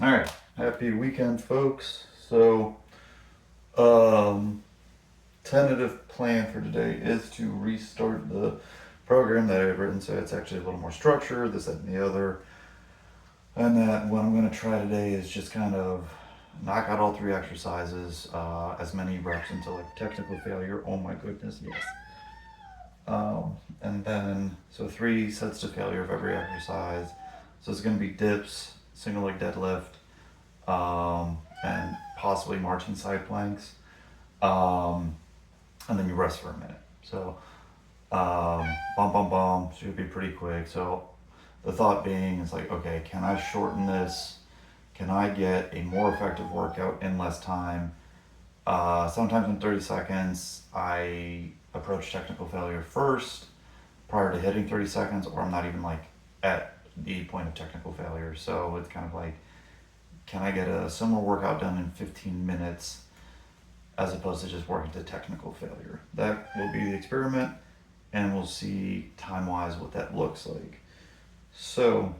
All right, happy weekend, folks. So, um, tentative plan for today is to restart the program that I've written, so it's actually a little more structured, this, that, and the other. And that what I'm going to try today is just kind of knock out all three exercises, as many reps until like technical failure. Oh my goodness, yes. And then, so three sets to failure of every exercise. So it's going to be dips, single leg deadlift, and possibly marching side planks. Um, and then you rest for a minute. So, bum, bum, bum, should be pretty quick. So, the thought being is like, okay, can I shorten this? Can I get a more effective workout in less time? Sometimes in 30 seconds, I approach technical failure first prior to hitting 30 seconds, or I'm not even like at the point of technical failure. So it's kind of like, can I get a similar workout done in 15 minutes as opposed to just working to technical failure? That will be the experiment, and we'll see time wise what that looks like. So,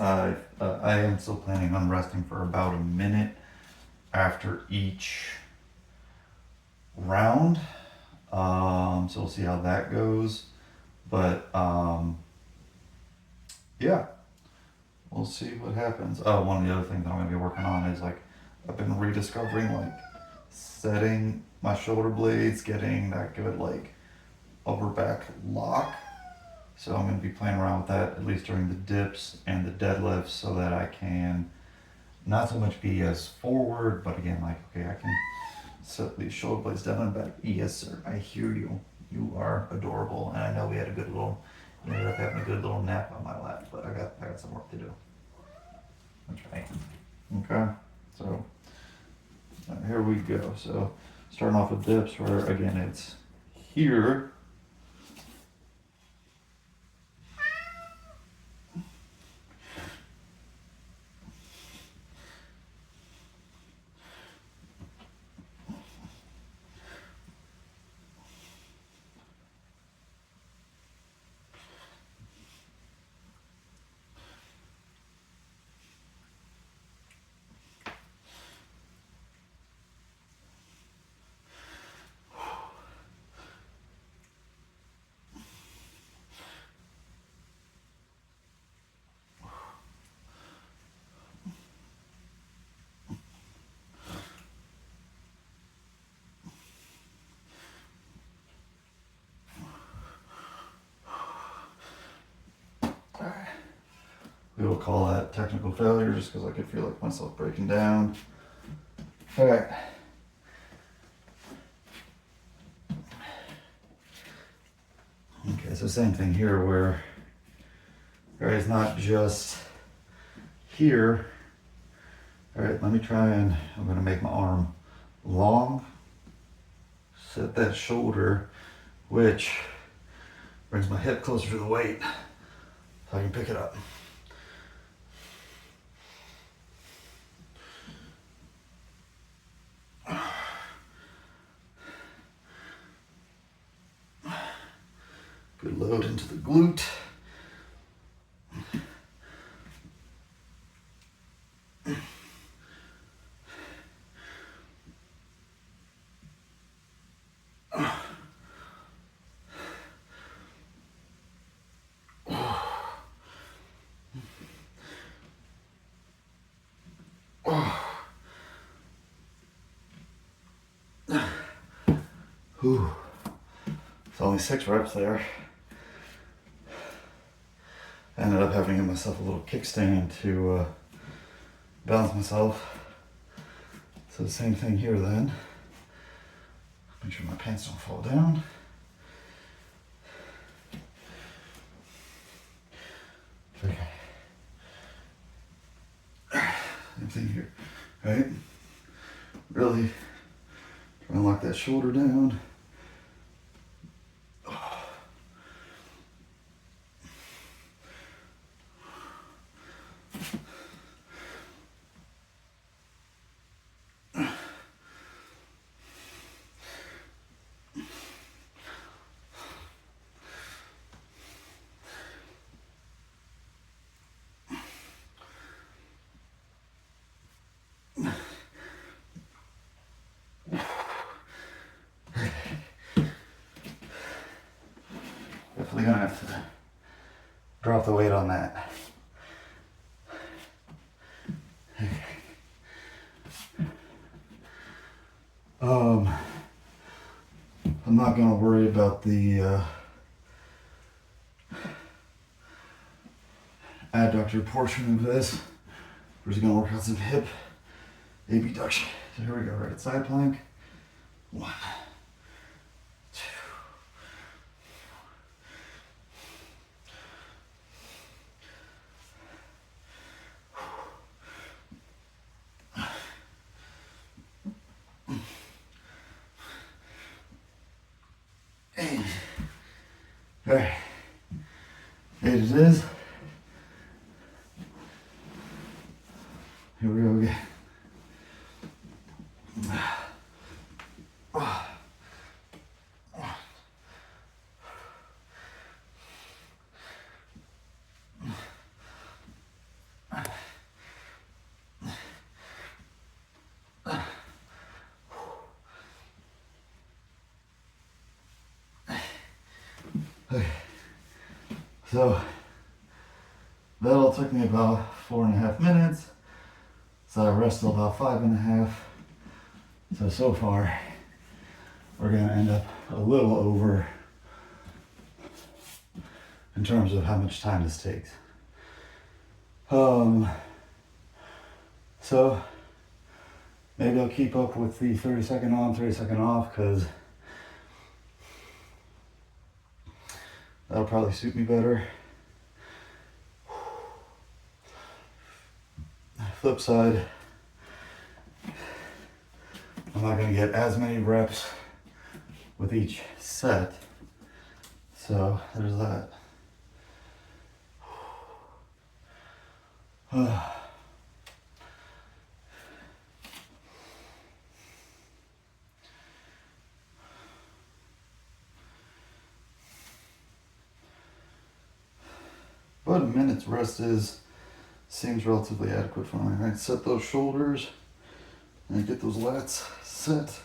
I am still planning on resting for about a minute after each round. So we'll see how that goes. But yeah, we'll see what happens. Oh, one of the other things that I'm going to be working on is like I've been rediscovering like setting my shoulder blades, getting that good like upper back lock. So I'm going to be playing around with that at least during the dips and the deadlifts so that I can not so much be as forward, but again, like, okay, I can set these shoulder blades down and back. Yes, sir, I hear you. You are adorable. And I know we had a good little, you ended up having a good little nap on my lap, but I got some work to do. That's right. Okay, so here we go. So starting off with dips where again it's here. We will call that technical failure just because I could feel like myself breaking down. All right. Okay, so same thing here where it's not just here. All right, let me try and I'm gonna make my arm long, set that shoulder, which brings my hip closer to the weight so I can pick it up. Good load into the glute. Whew. It's only 6 reps there. I ended up having to give myself a little kickstand to balance myself. So the same thing here then. Make sure my pants don't fall down. Okay. Same thing here, right? Really try and lock that shoulder down. drop the weight on that. I'm not gonna worry about the adductor portion of this. We're just gonna work out some hip abduction. So here we go, right side plank. 1, 2. Alright, 8 it is. Here we go again. Okay. So that'll took me about 4.5 minutes. So I rested about 5.5. So far we're gonna end up a little over in terms of how much time this takes. So maybe I'll keep up with the 30-second on, 30-second off, because that'll probably suit me better. Flip side, I'm not going to get as many reps with each set. So there's that. About a minute's rest seems relatively adequate for me. Right, set those shoulders and get those lats set.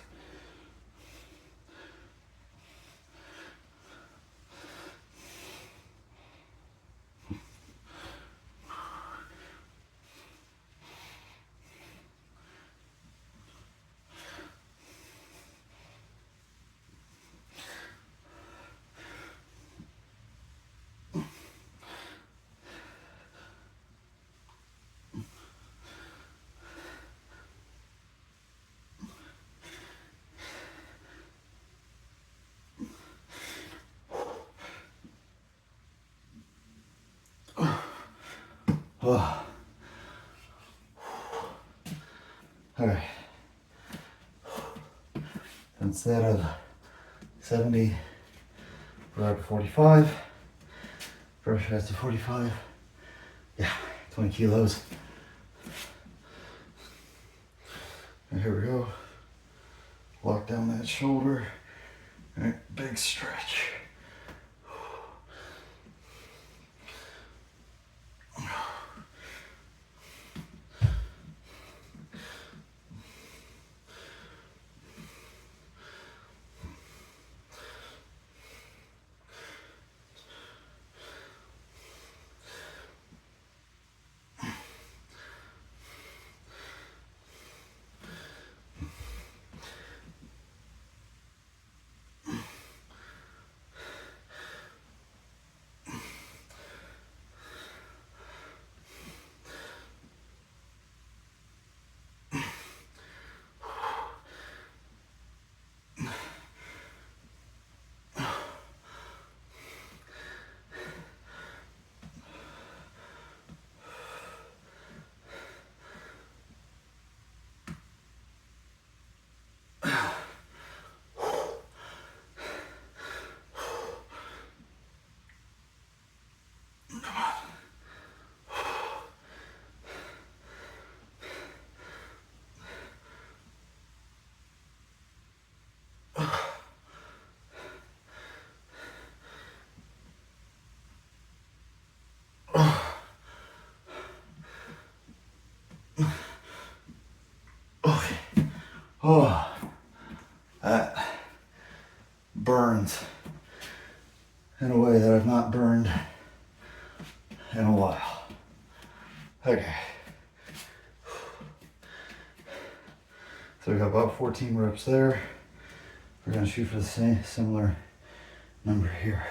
Oh. All right. Instead of 70, we're up to 45. First has to 45. Yeah, 20 kilos. And here we go. Lock down that shoulder. All right, big stretch. Okay. Oh, that burns in a way that I've not burned Okay. So we got about 14 reps there. We're gonna shoot for the same similar number here.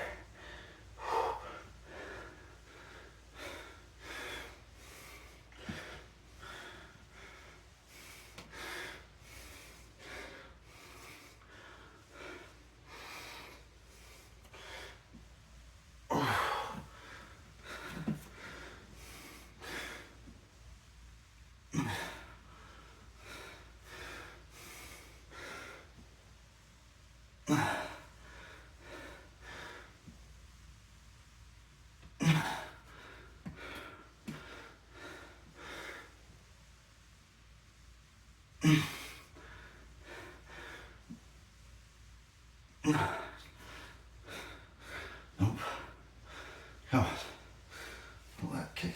Nope. Come on. Pull that kick.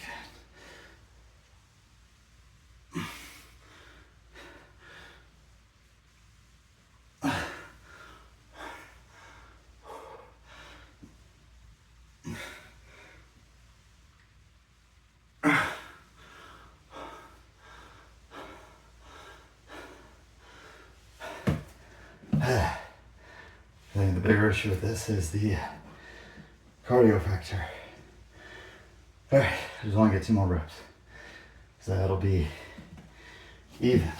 I think the bigger issue with this is the cardio factor. Alright, I just want to get 2 more reps. So that'll be even.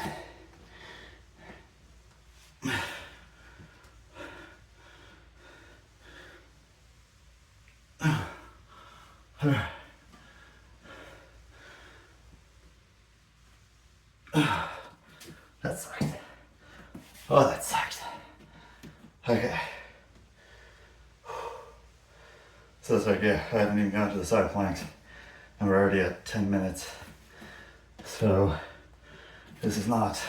That sucked. Oh, that sucked. Okay. So it's like, yeah, I haven't even gotten to the side planks. And we're already at 10 minutes. So this is not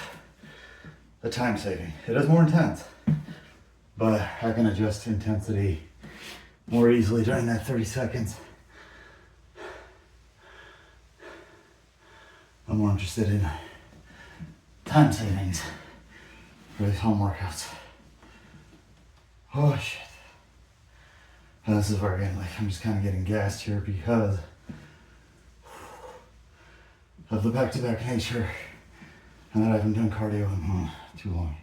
a time saving. It is more intense, but I can adjust intensity more easily during that 30 seconds. I'm more interested in time savings for these home workouts. Oh shit. And this is where again, like, I'm just kind of getting gassed here because of the back-to-back nature and that I haven't done cardio in too long.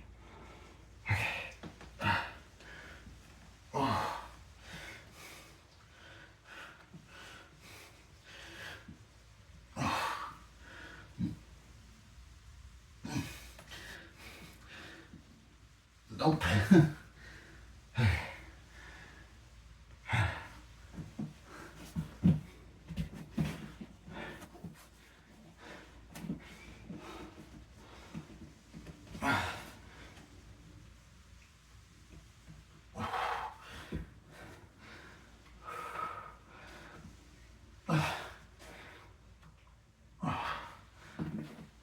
Okay. Oh. Nope.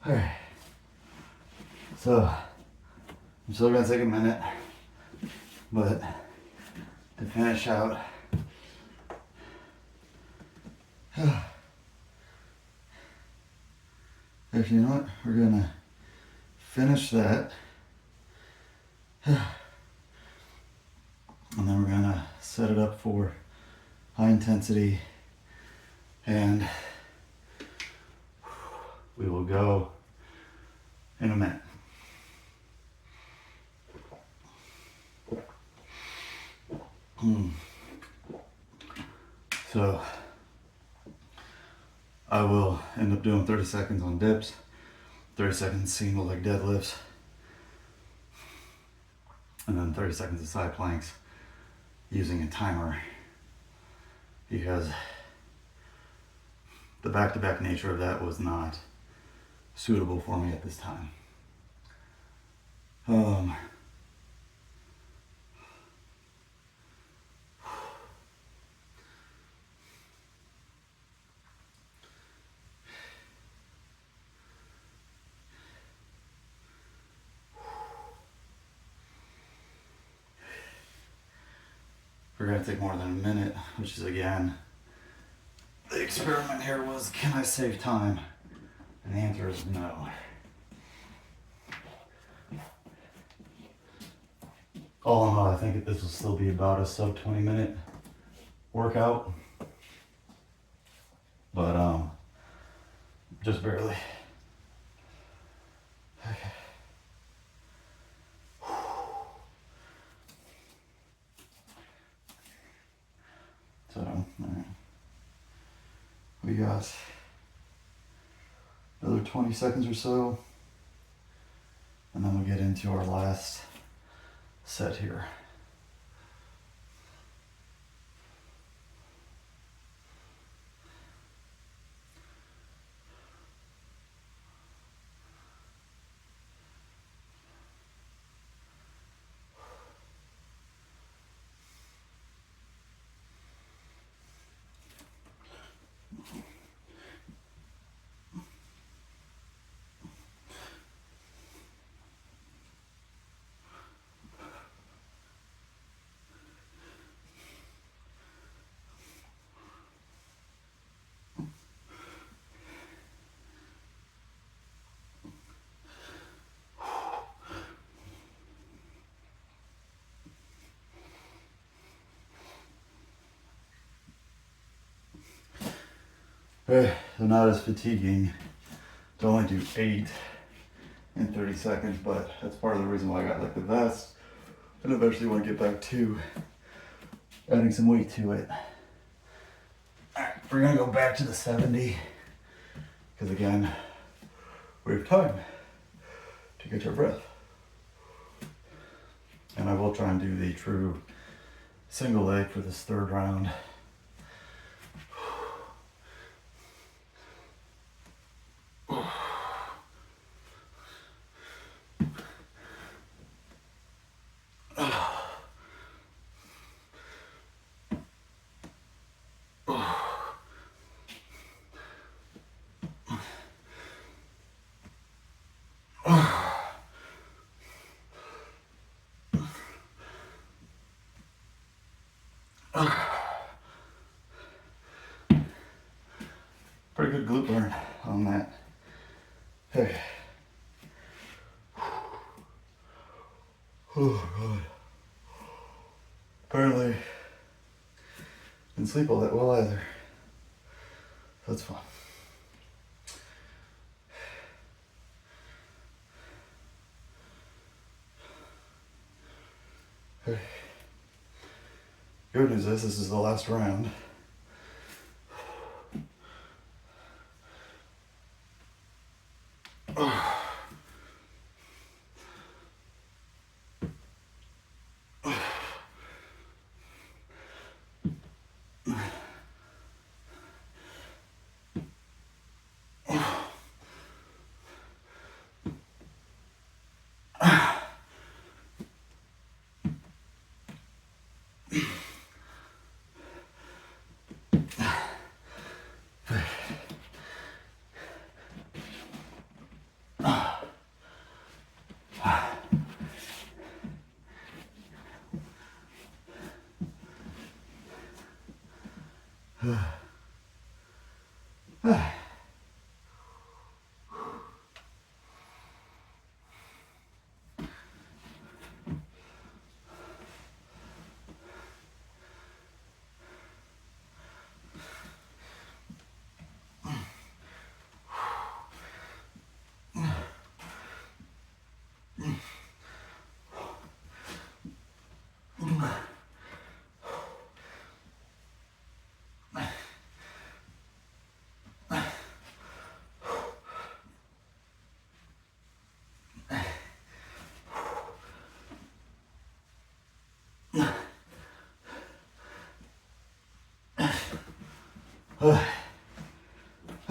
Alright. So I'm still gonna take a minute, but to finish out, actually, you know what? We're gonna finish that, and then we're gonna set it up for high intensity, and we will go in a minute. So I will end up doing 30 seconds on dips, 30 seconds single leg deadlifts, and then 30 seconds of side planks using a timer, because the back-to-back nature of that was not suitable for me at this time. We're gonna take more than a minute, which is again, the experiment here was, can I save time? And the answer is no. All in all, I think that this will still be about a sub 20-minute workout. But Just barely. Okay. So, all right. We got another 20 seconds or so, and then we'll get into our last set here. They're not as fatiguing to only do 8 in 30 seconds, but that's part of the reason why I got like the vest, and eventually want to get back to adding some weight to it. Alright, we're gonna go back to the 70, because again, we have time to get your breath. And I will try and do the true single leg for this third round. Pretty good glute burn on that. Okay. Oh god. Apparently didn't sleep all that well either. That's fun. Okay. Good news is this is the last round.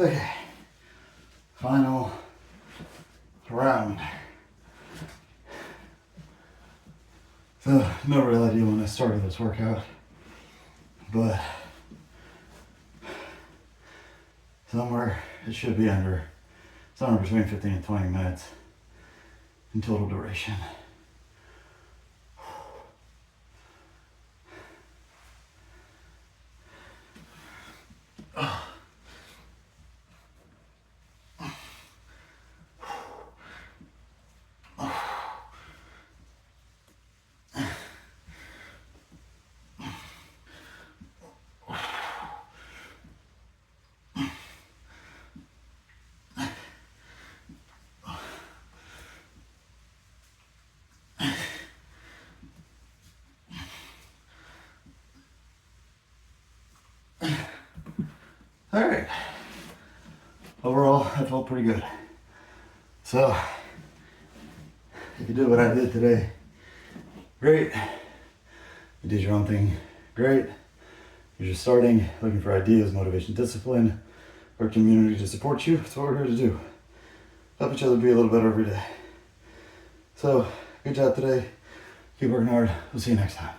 Okay, final round. So, no real idea when I started this workout, but somewhere it should be under, somewhere between 15 and 20 minutes in total duration. All right. Overall, I felt pretty good. So, if you did what I did today, great. You did your own thing, great. You're just starting, looking for ideas, motivation, discipline, or community to support you. That's what we're here to do. Help each other be a little better every day. So, good job today. Keep working hard. We'll see you next time.